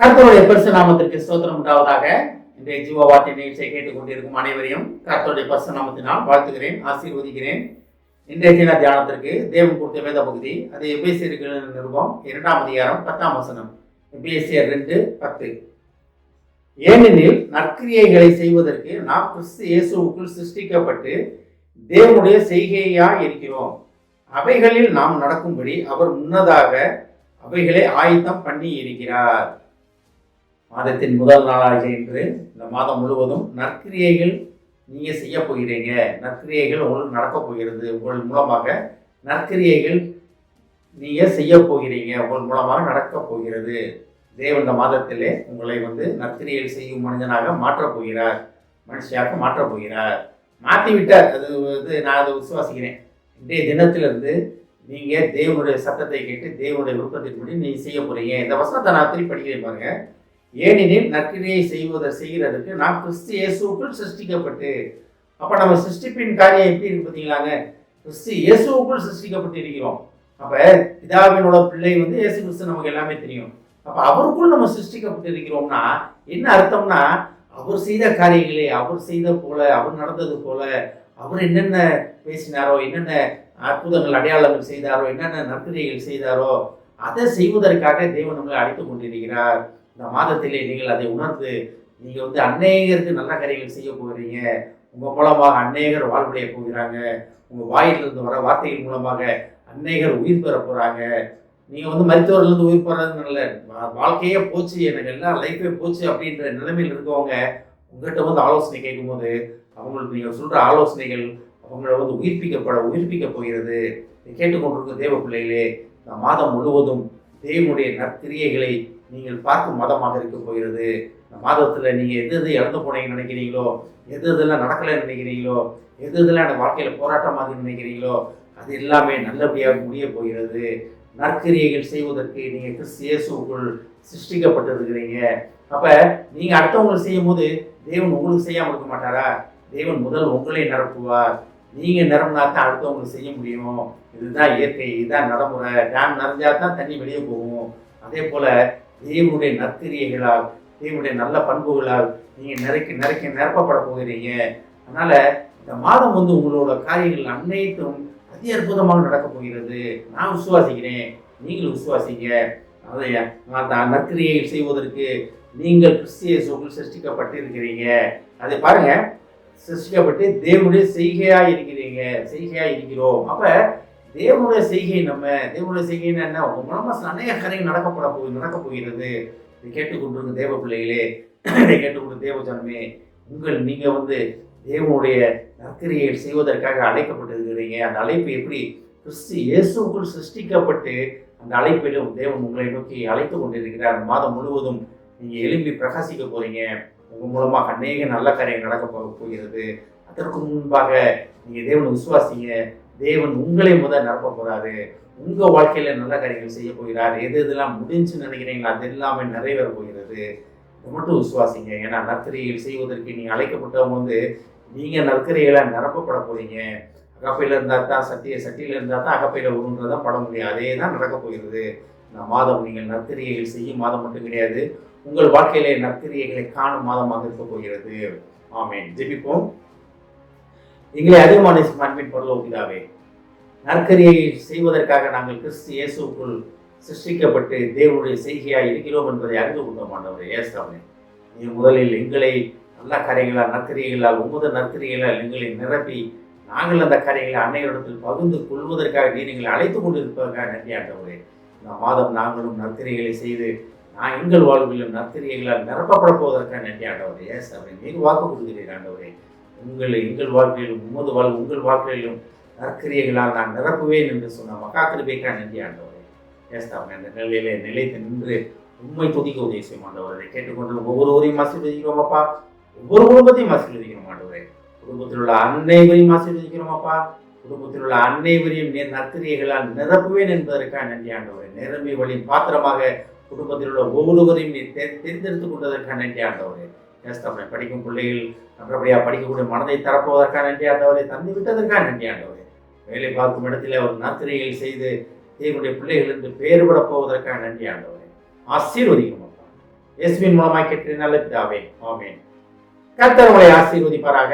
கர்த்தருடைய பரிசு நாமத்திற்கு ஸ்தோத்திரம் உண்டாவதாக. இன்றைய ஜீவ வார்த்தை நிகழ்ச்சியை கேட்டுக்கொண்டிருக்கும் அனைவரையும் கர்த்தருடைய பரிசு நாமத்தினால் வாழ்த்துகிறேன், ஆசீர்வதிக்கிறேன். இன்றைய தின தியானத்திற்கு தேவன் கொடுத்த வேத பகுதி அது எபேசியர்களின் நிருபம் 2ஆம் அதிகாரம் 10ஆம் வசனம். எபேசியர் 2:10. ஏனெனில் நற்கிரியைகளை செய்வதற்கு நாம் கிறிஸ்து இயேசுவுக்குள் சிருஷ்டிக்கப்பட்டு தேவனுடைய செய்கையா இருக்கிறோம். அவைகளில் நாம் நடக்கும்படி அவர் முன்னதாக அவைகளை ஆயத்தம் பண்ணி இருக்கிறார். மாதத்தின் முதல் நாளாக இன்று இந்த மாதம் முழுவதும் நற்கிரியைகள் நீங்க செய்ய போகிறீங்க. நற்கிரியைகள் உங்களுக்கு நடக்க போகிறது. உங்கள் மூலமாக நற்கிரியைகள் நீங்க செய்ய போகிறீங்க. உங்கள் மூலமாக நடக்க போகிறது. தேவன் இந்த மாதத்திலே உங்களை நற்கிரியைகள் செய்யும் மனிதனாக மாற்றப் போகிறார், மனுஷியாக மாற்றப் போகிறார். மாற்றி விட்டார். அது நான் அதை விசுவாசிக்கிறேன். இன்றைய தினத்திலிருந்து நீங்க தேவனுடைய சத்தத்தை கேட்டு தேவனுடைய விருப்பத்தின்படி நீங்க செய்ய போறீங்க. இந்த வசனத்தை நான் திருப்பி படிக்கிறேன் பாருங்க. ஏனெனில் நற்கிரியை செய்கிறதுக்கு நாம் கிறிஸ்து இயேசுவுக்குள் சிருஷ்டிக்கப்பட்டு. அப்ப நம்ம சிருஷ்டிப்பின் காரியம் எப்படி இருக்கு பார்த்தீங்களாங்க? கிறிஸ்து இயேசுவுக்குள் சிருஷ்டிக்கப்பட்டு இருக்கிறோம். அப்ப பிதாவினோட பிள்ளை இயேசு கிறிஸ்து நமக்கு எல்லாமே தெரியும். அப்ப அவருக்குள் நம்ம சிருஷ்டிக்கப்பட்டு இருக்கிறோம்னா என்ன அர்த்தம்னா, அவர் செய்த காரியங்களே அவர் செய்த போல, அவர் நடந்தது போல, அவர் என்னென்ன பேசினாரோ, என்னென்ன அற்புதங்கள் அடையாளங்கள் செய்தாரோ, என்னென்ன நற்கிரியைகள் செய்தாரோ அதை செய்வதற்காக தேவன் நம்மளை அழைத்துக் கொண்டிருக்கிறார். இந்த மாதத்திலே நீங்கள் அதை உணர்ந்து நீங்க அநேகருக்கு நல்ல காரியங்கள் செய்ய போகிறீங்க. உங்க மூலமாக அநேகர் வாழ்வடைய போகிறாங்க. உங்க வாயிலிருந்து வர வார்த்தைகள் மூலமாக அநேகர் உயிர் பெற போறாங்க. நீங்க மருத்துவர்லேருந்து உயிர் பெறதுனால வாழ்க்கையே போச்சு, எனக்கு எல்லாம் லைஃபே போச்சு அப்படின்ற நிலைமையில் இருக்கவங்க உங்கள்கிட்ட ஆலோசனை கேட்கும்போது அவங்களுக்கு நீங்க சொல்ற ஆலோசனைகள் அவங்களை உயிர்ப்பிக்க போகிறது. கேட்டுக்கொண்டிருக்க தேவ பிள்ளைகளே, இந்த மாதம் முழுவதும் தேவனுடைய நற்கிரியைகளை நீங்கள் பார்க்கும் மாதமாக இருக்க போகிறது. இந்த மாதத்தில் நீங்கள் எது இழந்து போனீங்கன்னு நினைக்கிறீங்களோ, எதெல்லாம் நடக்கலைன்னு நினைக்கிறீங்களோ, எதெல்லாம் எனக்கு வாழ்க்கையில் போராட்டமாக நினைக்கிறீங்களோ அது எல்லாமே நல்லபடியாக முடிய போகிறது. நற்கிரியைகள் செய்வதற்கு நீங்கள் கிறிஸ்து இயேசுவுக்குள் சிருஷ்டிக்கப்பட்டிருக்கிறீங்க. அப்போ நீங்கள் அடுத்தவங்களுக்கு செய்யும் போது தேவன் உங்களுக்கு செய்யாமல் இருக்க மாட்டாரா? தேவன் முதல் உங்களை நிரப்புவார். நீங்கள் நிரம்பினா தான் அடுத்தவங்களுக்கு செய்ய முடியும். இதுதான் இயற்கை, இதுதான் நடைமுறை. டேம் நிறைஞ்சா தான் தண்ணி வெளியே போகும். அதே போல் தேவனுடைய நற்கிரியைகளால், தேவனுடைய நல்ல பண்புகளால் நீங்கள் நிரப்பப்பட போகிறீங்க. அதனால் இந்த மாதம் உங்களோட காரியங்கள் அனைத்தும் அதி அற்புதமாக நடக்க போகிறது. நான் விசுவாசிக்கிறேன், நீங்கள் விசுவாசிங்க. அதை நற்கிரியைகள் செய்வதற்கு நீங்கள் கிறிஸ்து இயேசுவுக்குள் சிருஷ்டிக்கப்பட்டு இருக்கிறீங்க. அதை பாருங்க, சிருஷ்டிக்கப்பட்டு தேவனுடைய செய்கையா இருக்கிறோம். அப்ப தேவனுடைய செய்கை தேவனுடைய செய்கைன்னு என்ன? உங்க மூலமா அநேக காரியங்கள் நடக்க போகிறது. இதை கேட்டுக்கொண்டிருக்க தேவ பிள்ளைகளே, இதை கேட்டுக்கொண்டு தேவ ஜனமே, நீங்க தேவனுடைய நற்கிரியைகள் செய்வதற்காக அழைக்கப்பட்டிருக்கிறீங்க. அந்த அழைப்பு எப்படி? கிறிஸ்து இயேசுக்குள் சிருஷ்டிக்கப்பட்டு அந்த அழைப்பிலும் தேவன் உங்களை நோக்கி அழைத்து கொண்டிருக்கிறார். அந்த மாதம் முழுவதும் நீங்க எழும்பி பிரகாசிக்க போறீங்க. உங்க மூலமாக அநேக நல்ல காரியங்கள் நடக்க போகிறது. அதற்கு முன்பாக நீங்க தேவனை விசுவாசிங்க. தேவன் உங்களை நிரப்ப போறாரு. உங்க வாழ்க்கையில நல்ல காரியங்கள் செய்ய போகிறார். எதெல்லாம் முடிஞ்சுன்னு நினைக்கிறீங்களோ அது எல்லாமே நிறைவேற போகிறது. இதை மட்டும் விசுவாசிங்க. ஏன்னா நற்கிரியைகள் செய்வதற்கு நீங்க அழைக்கப்பட்டவங்க நீங்க நற்கிரியைகளை நிரப்பப்பட போறீங்க. அகப்பையில இருந்தா தான் சட்டியில இருந்தா தான் அகப்பையில உருன்றதான் பட முடியும். அதே தான் நடக்க போகிறது. இந்த மாதம் நீங்கள் நற்கிரியைகள் செய்யும் மாதம் மட்டும் கிடையாது, உங்கள் வாழ்க்கையிலே நற்கிரியைகளை காணும் மாதமாக இருக்க போகிறது. ஆமென். ஜெபிப்போம். எங்களை அதிகமான அன்பின் பரலோக பிதாவே, நற்கிரியை செய்வதற்காக நாங்கள் கிறிஸ்து இயேசுவுக்குள் சிருஷ்டிக்கப்பட்டு தேவனுடைய செய்கையாக இருக்கிறோம் என்பதை அறிந்து கொண்டோம் ஆண்டவரே. ஏசாமே, நீ முதலில் எங்களை நல்ல காரியங்களால், நற்கிரியைகளால், உமது நற்கிரியைகளால் எங்களை நிரப்பி நாங்கள் அந்த காரியங்களை அன்னையரிடத்தில் பகிர்ந்து கொள்வதற்காக நீங்கள் அழைத்து கொண்டு இருப்பதற்காக நன்றி ஆண்டவரே. இந்த மாதம் நாங்களும் நற்கிரியைகளை செய்து எங்கள் வாழ்விலும் நற்கிரியைகளால் நிரப்பப்பட போவதற்காக நன்றி ஆண்டவரே. ஏசாமே, நீர் வாக்கு கொடுக்கிறீர் ஆண்டவரே. எங்கள் வாழ்க்கையிலும் உங்கள் வாழ்க்கையிலும் நற்கிரியைகளால் நான் நிரப்புவேன் என்று சொன்ன மகாக்கிருபைக்காக நன்றி ஆண்டவரே. ஏசாமே, அந்த நிலையிலே நிலைத்து நின்று உண்மை துதிக்க உதவி செய்யும் ஆண்டவரை. கேட்டுக்கொண்டு ஒவ்வொருவரையும் ஆசீர்வதிக்கிறோம் அப்பா. ஒவ்வொரு குடும்பத்தையும் ஆசீர்வதிக்கிறோம் ஆண்டவரே. குடும்பத்தில் உள்ள அனைவரையும் ஆசீர்வதிக்கிறோம் அப்பா. குடும்பத்தில் உள்ள அனைவரையும் நற்கிரியைகளால் நிரப்புவேன் என்பதற்காக நன்றி ஆண்டவரே. நிரம்பி வழியின் பாத்திரமாக குடும்பத்தில் உள்ள ஒவ்வொருவரையும் தேர்ந்தெடுத்துக் கொண்டதற்காக நன்றி ஆண்டவரே. ஏசாமே, படிக்கும் பிள்ளைகள் நல்லபடியாக படிக்கக்கூடிய மனதை தரப்போவதற்காக நன்றி ஆண்டவரே. தந்து விட்டதற்காக நன்றி ஆண்டவரே. வேலை பார்க்கும் இடத்துல ஒரு நற்கிரியைகள் செய்து தேவனுடைய பிள்ளைகள் என்று பெயர் விட போவதற்காக நன்றி ஆண்டவரே. ஆசீர்வதிக்கும் அப்பா. இயேசுவின் மூலமாய் கேட்கிறேன் நல்ல பிதாவே, ஆமென். கர்த்தர் உங்களை ஆசீர்வதிப்பாராக.